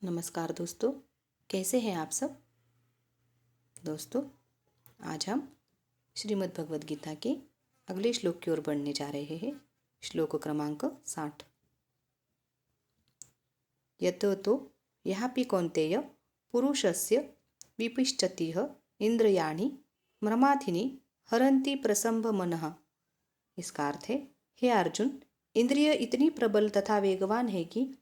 नमस्कार दोस्तों, कैसे हैं आप सब। दोस्तों, आज हम श्रीमद् भगवद गीता के अगले श्लोक की ओर बढ़ने जा रहे हैं। श्लोक क्रमांक 60। यतो तो यहापि कौन्तेय पुरुषस्य विपिश्चतिह इंद्रियाणि मर्माथिनि हरन्ति प्रसंभ मनः। इसका अर्थ है, हे अर्जुन, इंद्रिय इतनी प्रबल तथा वेगवान है कि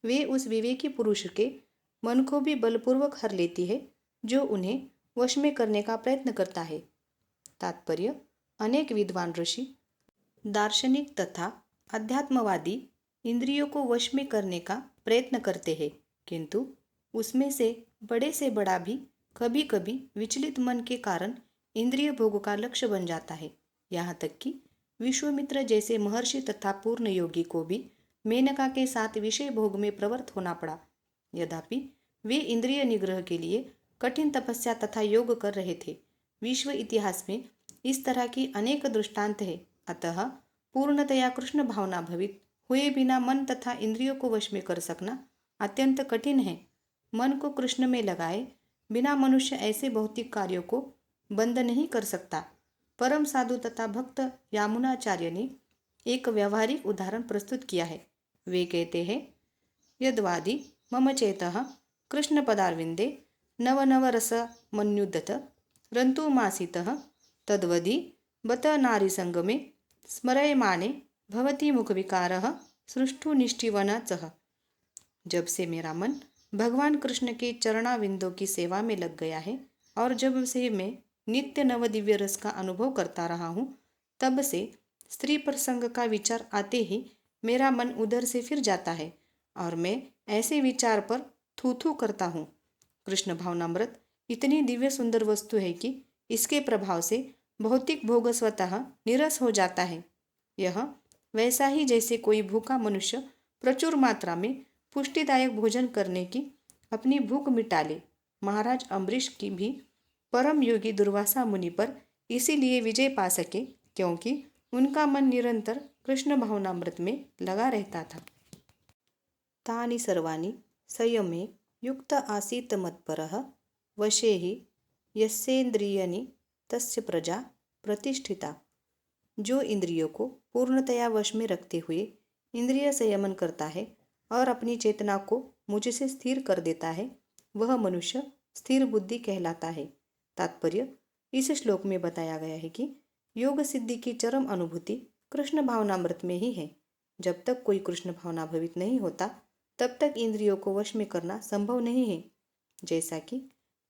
वे उस विवेकी पुरुष के मन को भी बलपूर्वक हर लेती है जो उन्हें वश में करने का प्रयत्न करता है। तात्पर्य, अनेक विद्वान ऋषि, दार्शनिक तथा अध्यात्मवादी इंद्रियों को वश में करने का प्रयत्न करते हैं, किंतु उसमें से बड़ा भी कभी कभी विचलित मन के कारण इंद्रिय भोग का लक्ष्य बन जाता है। यहाँ तक कि विश्वामित्र जैसे महर्षि तथा पूर्ण योगी को भी मेनका के साथ विषय भोग में प्रवृत्त होना पड़ा। यद्यपि वे इंद्रिय निग्रह के लिए कठिन तपस्या तथा योग कर रहे थे। विश्व इतिहास में इस तरह की अनेक दृष्टांत है। अतः पूर्णतया कृष्ण भावना भवित हुए बिना मन तथा इंद्रियों को वश में कर सकना अत्यंत कठिन है। मन को कृष्ण में लगाए बिना मनुष्य ऐसे भौतिक कार्यों को बंद नहीं कर सकता। परम साधु तथा भक्त यामुनाचार्य ने एक व्यवहारिक उदाहरण प्रस्तुत किया है। वे कहते हैं, यद्वादि मम चेतः कृष्ण पदारविंदे नव नव रस मन्युद्धत रंतुमासितः तद्वदि बत नारी संगमे स्मरयमाने भवति मुख विकारः सृष्टु निष्ठिवनचः। जब से मेरा मन भगवान कृष्ण के चरणाविंदों की सेवा में लग गया है और जब से मैं नित्य नव दिव्य रस का अनुभव करता रहा हूँ, तब से स्त्री प्रसंग का विचार आते ही मेरा मन उधर से फिर जाता है और मैं ऐसे विचार पर थू थू करता हूँ। कृष्ण भावनामृत इतनी दिव्य सुंदर वस्तु है कि इसके प्रभाव से भौतिक भोग स्वतः निरस हो जाता है। यह वैसा ही जैसे कोई भूखा मनुष्य प्रचुर मात्रा में पुष्टिदायक भोजन करने की अपनी भूख मिटा ले। महाराज अम्बरीश की भी परम योगी दुर्वासा मुनि पर इसीलिए विजय पा सके क्योंकि उनका मन निरंतर कृष्ण भावनामृत में लगा रहता था। तानि सर्वाणि संयमे युक्त आसीत मत्परः वशे हि यस्येन्द्रियाणि तस्य प्रजा प्रतिष्ठिता। जो इंद्रियों को पूर्णतया वश में रखते हुए इंद्रिय संयमन करता है और अपनी चेतना को मुझसे स्थिर कर देता है, वह मनुष्य स्थिर बुद्धि कहलाता है। तात्पर्य, इस श्लोक में बताया गया है कि योग सिद्धि की चरम अनुभूति कृष्ण भावनामृत में ही है। जब तक कोई कृष्ण भावना भवित नहीं होता, तब तक इंद्रियों को वश में करना संभव नहीं है। जैसा कि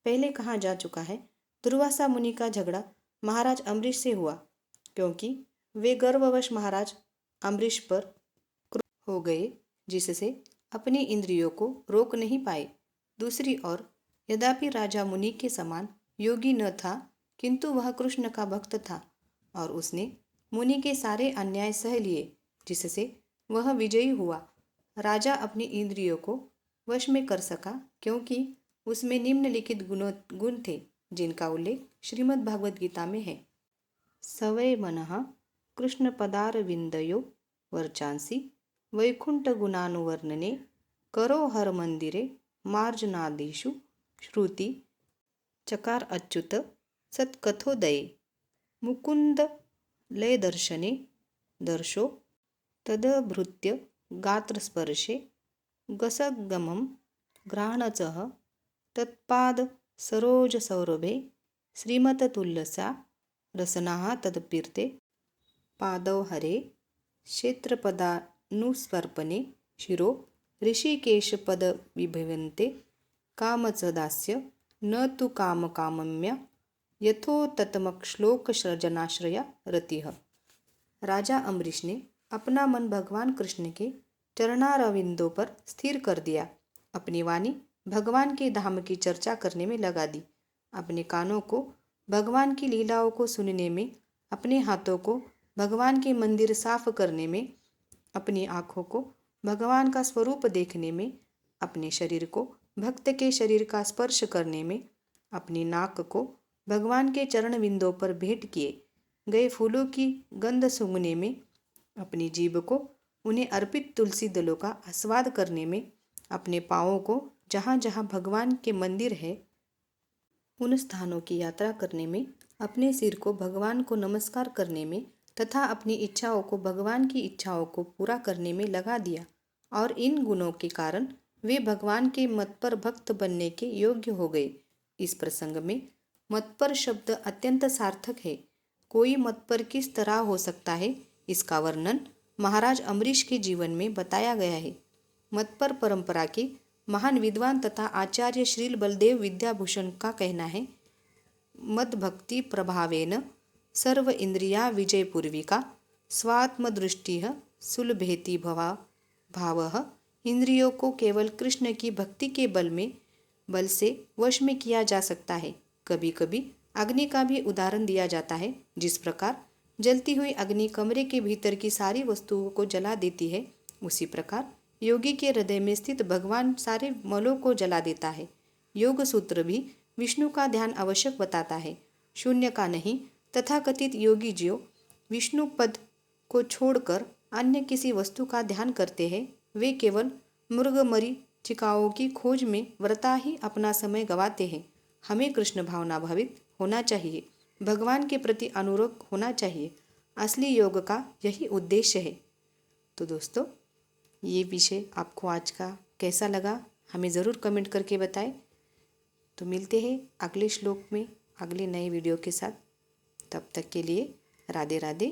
पहले कहा जा चुका है, दुर्वासा मुनि का झगड़ा महाराज अम्बरीश से हुआ क्योंकि वे गर्ववश महाराज अम्बरीश पर क्रुद्ध हो गए, जिससे अपनी इंद्रियों को रोक नहीं पाए। दूसरी ओर यद्यपि राजा मुनि के समान योगी न था, किंतु वह कृष्ण का भक्त था और उसने मुनि के सारे अन्याय सह लिए, जिससे वह विजयी हुआ। राजा अपनी इंद्रियों को वश में कर सका क्योंकि उसमें निम्नलिखित गुण थे, जिनका उल्लेख श्रीमद् भागवत गीता में है। सवै मनः कृष्ण पदारविंदयो वर्चांसि वैकुंठ गुणानुवर्णने करो हर मंदिरे मार्जनादिषु श्रुति चकार अच्युत सत्कथोदये मुकुंद लय दर्शने दर्शो तदभृत्य गात्रस्पर्शे गसगमं घ्राणचः तत्पाद सरोज सौरभे श्रीमततुल्यसा रसनाः तदपीर्ते पादौ हरे क्षेत्रपदानुस्पर्पणे शिरो ऋषिकेशपद विभवन्ते कामचदास्य न तु कामकामम्य यथो तत्मक्श्लोकजनाश्रया रतिः। राजा अम्बरीश ने अपना मन भगवान कृष्ण के चरणारविंदों पर स्थिर कर दिया। अपनी वाणी भगवान के धाम की चर्चा करने में लगा दी, अपने कानों को भगवान की लीलाओं को सुनने में, अपने हाथों को भगवान के मंदिर साफ करने में, अपनी आँखों को भगवान का स्वरूप देखने में, अपने शरीर को भक्त के शरीर का स्पर्श करने में, अपनी नाक को भगवान के चरण विंदों पर भेंट किए गए फूलों की गंध सूंघने में, अपनी जीभ को उन्हें अर्पित तुलसी दलों का आस्वाद करने में, अपने पाँवों को जहाँ जहाँ भगवान के मंदिर है उन स्थानों की यात्रा करने में, अपने सिर को भगवान को नमस्कार करने में तथा अपनी इच्छाओं को भगवान की इच्छाओं को पूरा करने में लगा दिया और इन गुणों के कारण वे भगवान के मत पर भक्त बनने के योग्य हो गए। इस प्रसंग में मत पर शब्द अत्यंत सार्थक है। कोई मत पर किस तरह हो सकता है, इसका वर्णन महाराज अम्बरीश के जीवन में बताया गया है। मत पर परंपरा के महान विद्वान तथा आचार्य श्रील बलदेव विद्याभूषण का कहना है, मद भक्ति प्रभावेन सर्व इंद्रिया विजयपूर्विका स्वात्मदृष्टि सुलभेति भावः। इंद्रियों को केवल कृष्ण की भक्ति के बल से वश में किया जा सकता है। कभी कभी अग्नि का भी उदाहरण दिया जाता है। जिस प्रकार जलती हुई अग्नि कमरे के भीतर की सारी वस्तुओं को जला देती है, उसी प्रकार योगी के हृदय में स्थित भगवान सारे मलों को जला देता है। योग सूत्र भी विष्णु का ध्यान आवश्यक बताता है, शून्य का नहीं। तथाकथित योगी जो विष्णु पद को छोड़कर अन्य किसी वस्तु का ध्यान करते हैं, वे केवल मृगमरीचिकाओं की खोज में व्रता ही अपना समय गंवाते हैं। हमें कृष्ण भावना भावित होना चाहिए, भगवान के प्रति अनुरक्त होना चाहिए। असली योग का यही उद्देश्य है। तो दोस्तों, ये विषय आपको आज का कैसा लगा हमें ज़रूर कमेंट करके बताएं। तो मिलते हैं अगले श्लोक में अगले नए वीडियो के साथ। तब तक के लिए राधे राधे।